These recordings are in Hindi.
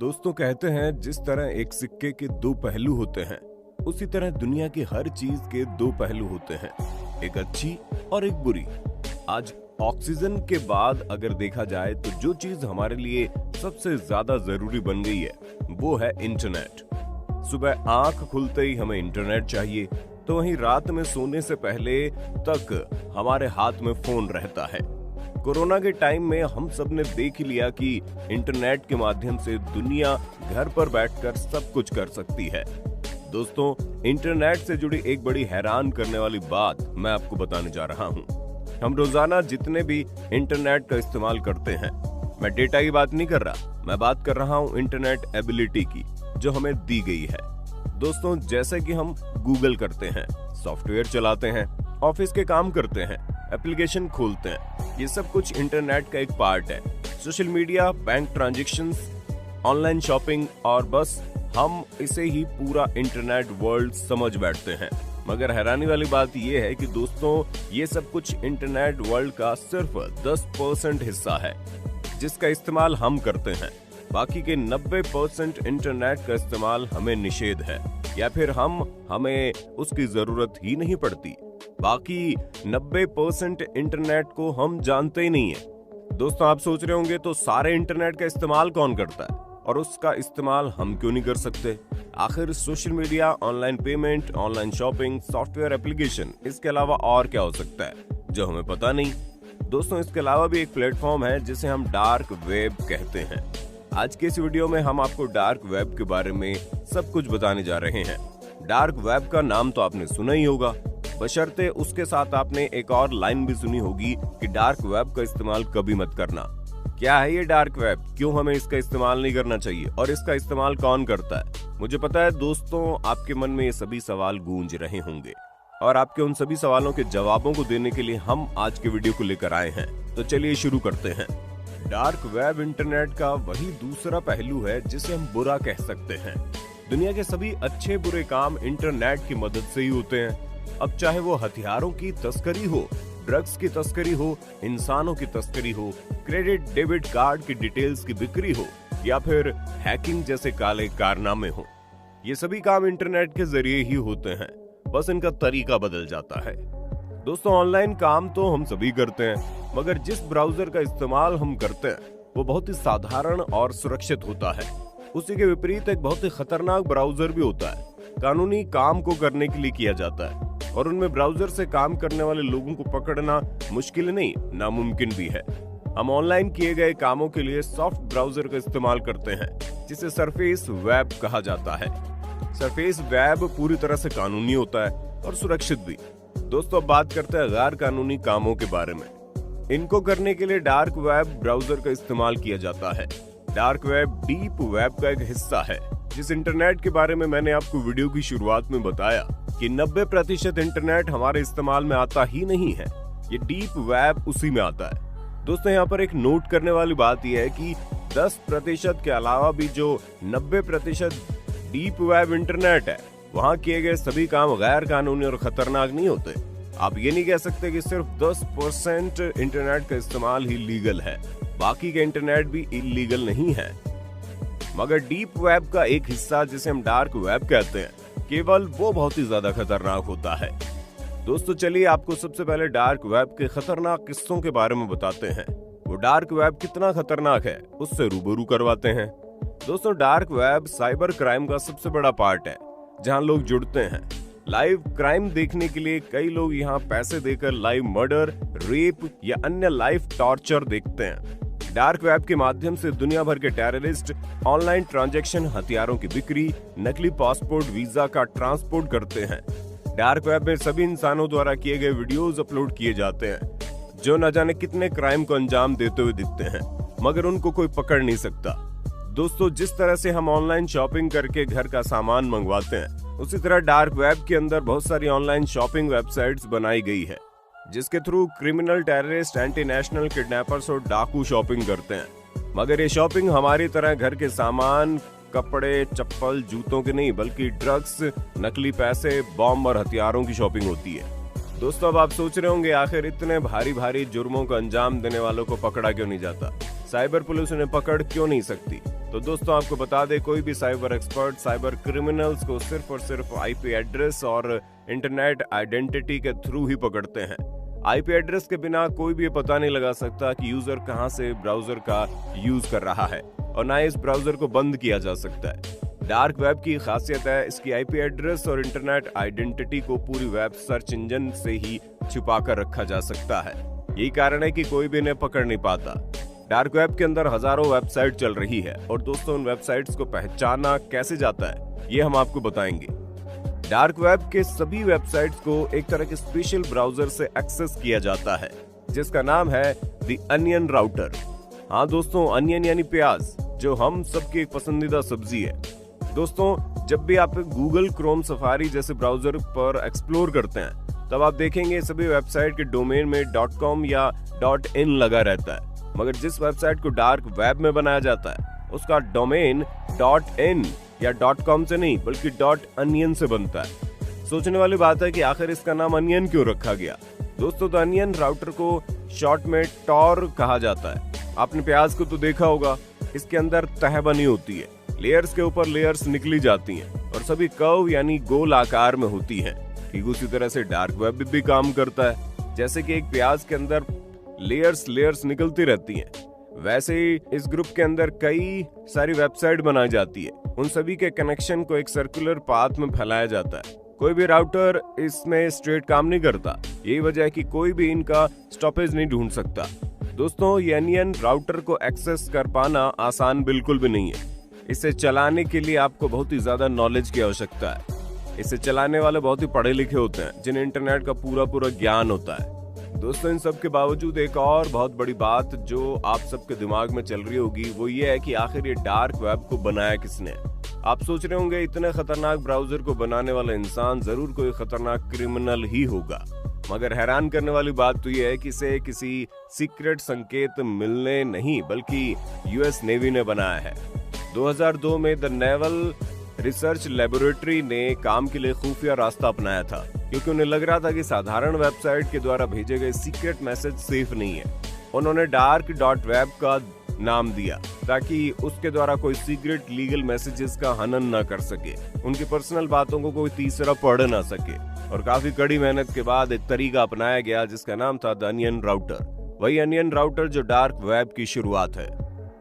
दोस्तों कहते हैं जिस तरह एक सिक्के के दो पहलू होते हैं, उसी तरह दुनिया की हर चीज के दो पहलू होते हैं, एक अच्छी और एक बुरी। आज ऑक्सीजन के बाद अगर देखा जाए तो जो चीज हमारे लिए सबसे ज्यादा जरूरी बन गई है वो है इंटरनेट। सुबह आंख खुलते ही हमें इंटरनेट चाहिए, तो वहीं रात में सोने से पहले तक हमारे हाथ में फोन रहता है। कोरोना के टाइम में हम सब ने देख ही लिया कि इंटरनेट के माध्यम से दुनिया घर पर बैठकर सब कुछ कर सकती है। दोस्तों, इंटरनेट से जुड़ी एक बड़ी हैरान करने वाली बात मैं आपको बताने जा रहा हूँ। हम रोजाना जितने भी इंटरनेट का इस्तेमाल करते हैं, मैं डेटा की बात नहीं कर रहा, मैं बात कर रहा हूँ इंटरनेट एबिलिटी की, जो हमें दी गई है। दोस्तों, जैसे कि हम गूगल करते हैं, सॉफ्टवेयर चलाते हैं, ऑफिस के काम करते हैं, एप्लीकेशन खोलते हैं, ये सब कुछ इंटरनेट का एक पार्ट है। Social media, bank transactions, online shopping, और बस हम इसे ही पूरा इंटरनेट वर्ल्ड समझ बैठते हैं। मगर हैरानी वाली बात यह है कि दोस्तों, ये सब कुछ इंटरनेट वर्ल्ड का सिर्फ 10% हिस्सा है जिसका इस्तेमाल हम करते हैं। बाकी के 90% इंटरनेट का इस्तेमाल हमें निषेध है, या फिर हमें उसकी जरूरत ही नहीं पड़ती। बाकी 90% इंटरनेट को हम जानते ही नहीं है। दोस्तों, आप सोच रहे होंगे तो सारे इंटरनेट का इस्तेमाल कौन करता है और उसका इस्तेमाल हम क्यों नहीं कर सकते? आखिर social media, online payment, online shopping, software application, इसके अलावा और क्या हो सकता है जो हमें पता नहीं? दोस्तों, इसके अलावा भी एक प्लेटफॉर्म है जिसे हम डार्क वेब कहते हैं। आज के इस वीडियो में हम आपको डार्क वेब के बारे में सब कुछ बताने जा रहे हैं। डार्क वेब का नाम तो आपने सुना ही होगा, बशर्ते उसके साथ आपने एक और लाइन भी सुनी होगी कि डार्क वेब का इस्तेमाल कभी मत करना। क्या है ये डार्क वेब, क्यों हमें इसका इस्तेमाल नहीं करना चाहिए और इसका इस्तेमाल कौन करता है? मुझे पता है दोस्तों, आपके मन में ये सभी सवाल गूंज रहे होंगे और आपके उन सभी सवालों के जवाबों को देने के लिए हम आज के वीडियो को लेकर आए हैं। तो चलिए शुरू करते हैं। डार्क वेब इंटरनेट का वही दूसरा पहलू है जिसे हम बुरा कह सकते हैं। दुनिया के सभी अच्छे बुरे काम इंटरनेट की मदद से ही होते हैं। अब चाहे वो हथियारों की तस्करी हो, ड्रग्स की तस्करी हो, इंसानों की तस्करी हो, क्रेडिट डेबिट कार्ड की डिटेल्स की बिक्री हो, या फिर हैकिंग जैसे काले कारनामे हो, ये सभी काम इंटरनेट के जरिए ही होते हैं, बस इनका तरीका बदल जाता है। दोस्तों, ऑनलाइन काम तो हम सभी करते हैं, मगर जिस ब्राउजर का इस्तेमाल हम करते हैं वो बहुत ही साधारण और सुरक्षित होता है। उसी के विपरीत एक बहुत ही खतरनाक ब्राउजर भी होता है, कानूनी काम को करने के लिए किया जाता है, और उनमें ब्राउजर से काम करने वाले लोगों को पकड़ना मुश्किल नहीं, नामुमकिन भी है। हम ऑनलाइन किए गए कामों के लिए सॉफ्ट ब्राउजर का इस्तेमाल करते हैं, जिसे सरफेस वेब कहा जाता है। सरफेस वेब पूरी तरह से कानूनी होता है और सुरक्षित भी। दोस्तों, अब बात करते हैं गैर कानूनी कामों के बारे में। इनको करने के लिए डार्क वेब ब्राउजर का इस्तेमाल किया जाता है। डार्क वेब डीप वेब का एक हिस्सा है, जिस इंटरनेट के बारे में मैंने आपको वीडियो की शुरुआत में बताया कि 90% इंटरनेट हमारे इस्तेमाल में आता ही नहीं है, ये डीप वेब उसी में आता है। दोस्तों, यहाँ पर एक नोट करने वाली बात यह है कि 10% के अलावा भी जो 90% डीप वेब इंटरनेट है, वहाँ किए गए सभी काम गैर कानूनी और खतरनाक नहीं होते। आप ये नहीं कह सकते कि सिर्फ 10% इंटरनेट का इस्तेमाल ही लीगल है, बाकी का इंटरनेट भी इलीगल नहीं है। मगर डीप वेब का एक हिस्सा, जिसे हम डार्क वेब कहते हैं, केवल वो बहुत ही ज्यादा खतरनाक होता है। दोस्तों, चलिए आपको सबसे पहले डार्क वेब के खतरनाक किस्सों के बारे में बताते हैं। वो डार्क वेब कितना खतरनाक है उससे रूबरू करवाते हैं। दोस्तों, डार्क वेब साइबर क्राइम का सबसे बड़ा पार्ट है, जहां लोग जुड़ते हैं। लाइव क्राइम देखने के लिए कई लोग यहाँ पैसे देकर लाइव मर्डर, रेप या अन्य लाइव टॉर्चर देखते हैं। डार्क वेब के माध्यम से दुनिया भर के टेररिस्ट ऑनलाइन ट्रांजैक्शन, हथियारों की बिक्री, नकली पासपोर्ट, वीजा का ट्रांसपोर्ट करते हैं। डार्क वेब में सभी इंसानों द्वारा किए गए वीडियोस अपलोड किए जाते हैं, जो न जाने कितने क्राइम को अंजाम देते हुए दिखते हैं, मगर उनको कोई पकड़ नहीं सकता। दोस्तों, जिस तरह से हम ऑनलाइन शॉपिंग करके घर का सामान मंगवाते हैं, उसी तरह डार्क वेब के अंदर बहुत सारी ऑनलाइन शॉपिंग वेबसाइट्स बनाई गई है, जिसके through criminal, terrorist, anti national, kidnappers और डाकू शॉपिंग करते हैं। मगर ये शॉपिंग हमारी तरह घर के सामान, कपड़े, चप्पल, जूतों की नहीं, बल्कि ड्रग्स, नकली पैसे, बॉम्ब और हथियारों की शॉपिंग होती है। दोस्तों, अब आप सोच रहे होंगे आखिर इतने भारी भारी जुर्मों को अंजाम देने वालों को पकड़ा क्यों नहीं जाता, साइबर पुलिस उन्हें पकड़ क्यों नहीं सकती? तो दोस्तों आपको बता दें, कोई भी साइबर एक्सपर्ट साइबर क्रिमिनल्स को सिर्फ और सिर्फ आईपी एड्रेस और इंटरनेट आइडेंटिटी के थ्रू ही पकड़ते हैं। आईपी एड्रेस के बिना कोई भी ये पता नहीं लगा सकता कि यूजर कहां से ब्राउजर का यूज कर रहा है, और ना इस ब्राउजर को बंद किया जा सकता है। डार्क वेब की खासियत है इसकी आईपी एड्रेस और इंटरनेट आइडेंटिटी को पूरी वेब सर्च इंजन से ही छुपा कर रखा जा सकता है। यही कारण है कि कोई भी इन्हें पकड़ नहीं पाता। डार्क वेब के अंदर हजारों वेबसाइट चल रही है, और दोस्तों उन वेबसाइट्स को पहचाना कैसे जाता है ये हम आपको बताएंगे। डार्क वेब के सभी वेबसाइट्स को एक तरह के स्पेशल ब्राउजर से एक्सेस किया जाता है, जिसका नाम है द अनियन राउटर। हाँ दोस्तों, अनियन यानी प्याज, जो हम सबकी एक पसंदीदा सब्जी है। दोस्तों जब भी आप गूगल क्रोम, सफारी जैसे ब्राउजर पर एक्सप्लोर करते हैं, तब आप देखेंगे सभी वेबसाइट के डोमेन में .com या .in लगा रहता है, मगर जिस वेबसाइट को डार्क वेब में बनाया जाता है उसका डोमेन .in या .com से नहीं बल्कि .onion से बनता है। सोचने वाली बात है कि आखिर इसका नाम अनियन क्यों रखा गया। दोस्तों तो अनियन राउटर को शॉर्ट में टॉर कहा जाता है। आपने प्याज को तो देखा होगा, इसके अंदर तह बनी होती है, लेयर्स के ऊपर लेयर्स निकली जाती हैं और सभी कर्व यानी गोल आकार में होती हैं। ठीक उसी तरह से डार्क वेब भी काम करता है। जैसे कि एक प्याज के अंदर लेयर्स निकलती रहती हैं, वैसे ही इस ग्रुप के अंदर कई सारी वेबसाइट बनाई जाती है। उन सभी के कनेक्शन को एक सर्कुलर पाथ में फैलाया जाता है। कोई भी राउटर इसमें स्ट्रेट काम नहीं करता। यही वजह है कि कोई भी इनका स्टॉपेज नहीं ढूंढ सकता। दोस्तों ये अनियन राउटर को एक्सेस कर पाना आसान बिल्कुल भी नहीं है। इसे चलाने के लिए आपको बहुत ही ज्यादा नॉलेज की आवश्यकता है। इसे चलाने वाले बहुत ही पढ़े लिखे होते हैं, जिन्हें इंटरनेट का पूरा ज्ञान होता है। दोस्तों इन सब के बावजूद एक और बहुत बड़ी बात जो आप सबके दिमाग में चल रही होगी वो ये है कि आखिर ये डार्क वेब को बनाया किसने। आप सोच रहे होंगे इतने खतरनाक ब्राउजर को बनाने वाला इंसान जरूर कोई खतरनाक क्रिमिनल ही होगा, मगर हैरान करने वाली बात तो ये है कि इसे किसी सीक्रेट संकेत मिलने नहीं बल्कि यूएस नेवी ने बनाया है। 2002 में द नेवल रिसर्च लेबोरेटरी ने काम के लिए खुफिया रास्ता अपनाया था, क्योंकि उन्हें लग रहा था कि साधारण वेबसाइट के द्वारा भेजे गए सीक्रेट मैसेज सेफ नहीं है। उन्होंने dark.web का नाम दिया ताकि उसके द्वारा कोई सीक्रेट लीगल मैसेजेस का हनन न कर सके, उनकी पर्सनल बातों को कोई तीसरा पढ़ ना सके। और काफी कड़ी मेहनत के बाद एक तरीका अपनाया गया जिसका नाम था द अनियन राउटर। वही अनियन राउटर जो डार्क वेब की शुरुआत है।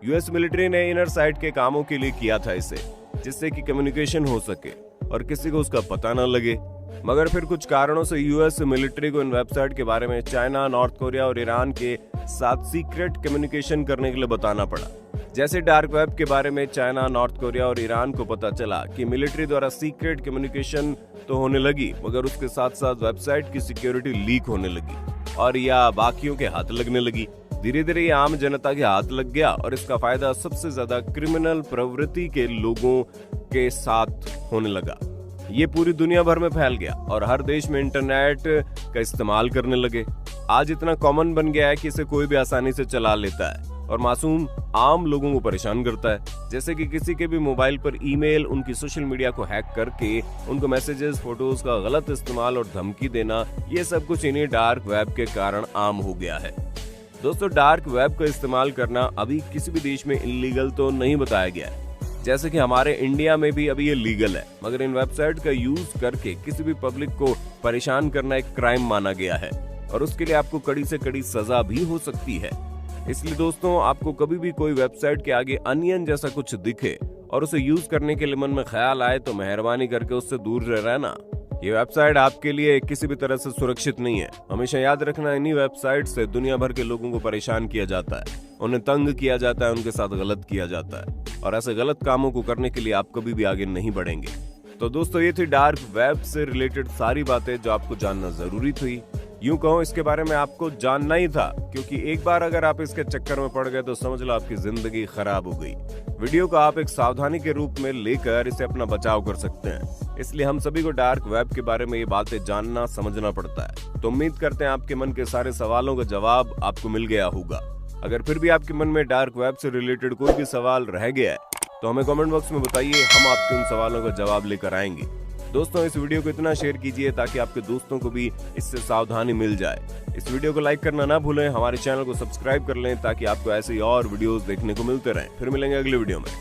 यूएस मिलिट्री ने इनर साइट के कामों के लिए किया था इसे, जिससे कि कम्युनिकेशन हो सके और किसी को उसका पता न लगे। मगर फिर कुछ कारणों से यूएस मिलिट्री को इन वेबसाइट के बारे में चाइना, नॉर्थ कोरिया और ईरान के साथ सीक्रेट कम्युनिकेशन करने के लिए बताना पड़ा। जैसे डार्क वेब के बारे में चाइना, नॉर्थ कोरिया और ईरान को पता चला कि मिलिट्री द्वारा सीक्रेट कम्युनिकेशन तो होने लगी, मगर उसके साथ साथ वेबसाइट की सिक्योरिटी लीक होने लगी और या बाकियों के हाथ लगने लगी। धीरे धीरे ये आम जनता के हाथ लग गया और इसका फायदा सबसे ज्यादा क्रिमिनल प्रवृत्ति के लोगों के साथ होने लगा। ये पूरी दुनिया भर में फैल गया और हर देश में इंटरनेट का इस्तेमाल करने लगे। आज इतना कॉमन बन गया है कि इसे कोई भी आसानी से चला लेता है और मासूम आम लोगों को परेशान करता है। जैसे कि किसी के भी मोबाइल पर ईमेल, उनकी सोशल मीडिया को हैक करके उनको मैसेजेस, फोटोज का गलत इस्तेमाल और धमकी देना, ये सब कुछ इन्हीं डार्क वेब के कारण आम हो गया है। दोस्तों डार्क वेब का इस्तेमाल करना अभी किसी भी देश में इलीगल तो नहीं बताया गया है। जैसे कि हमारे इंडिया में भी अभी ये लीगल है, मगर इन वेबसाइट का यूज करके किसी भी पब्लिक को परेशान करना एक क्राइम माना गया है और उसके लिए आपको कड़ी से कड़ी सजा भी हो सकती है। इसलिए दोस्तों आपको कभी भी कोई वेबसाइट के आगे अनियन जैसा कुछ दिखे और उसे यूज करने के लिए मन में ख्याल आए तो मेहरबानी करके उससे दूर रहना। ये वेबसाइट आपके लिए किसी भी तरह से सुरक्षित नहीं है। हमेशा याद रखना, इन्हीं वेबसाइट से दुनिया भर के लोगों को परेशान किया जाता है, उन्हें तंग किया जाता है, उनके साथ गलत किया जाता है और ऐसे गलत कामों को करने के लिए आप कभी भी आगे नहीं बढ़ेंगे। तो दोस्तों ये थी डार्क वेब से रिलेटेड सारी बातें जो आपको जानना जरूरी थी। यूं कहो इसके बारे में आपको जानना ही था, क्योंकि एक बार अगर आप इसके चक्कर में पड़ गए तो समझ लो आपकी जिंदगी खराब हो गई। वीडियो को आप एक सावधानी के रूप में लेकर इसे अपना बचाव कर सकते हैं। इसलिए हम सभी को डार्क वेब के बारे में ये बातें जानना समझना पड़ता है। तो उम्मीद करते हैं आपके मन के सारे सवालों का जवाब आपको मिल गया होगा। अगर फिर भी आपके मन में डार्क वेब से रिलेटेड कोई भी सवाल रह गया है तो हमें कमेंट बॉक्स में बताइए, हम आपके उन सवालों का जवाब लेकर आएंगे। दोस्तों इस वीडियो को इतना शेयर कीजिए ताकि आपके दोस्तों को भी इससे सावधानी मिल जाए। इस वीडियो को लाइक करना ना भूलें, हमारे चैनल को सब्सक्राइब कर लें ताकि आपको ऐसे ही और वीडियोस देखने को मिलते रहें। फिर मिलेंगे अगले वीडियो में।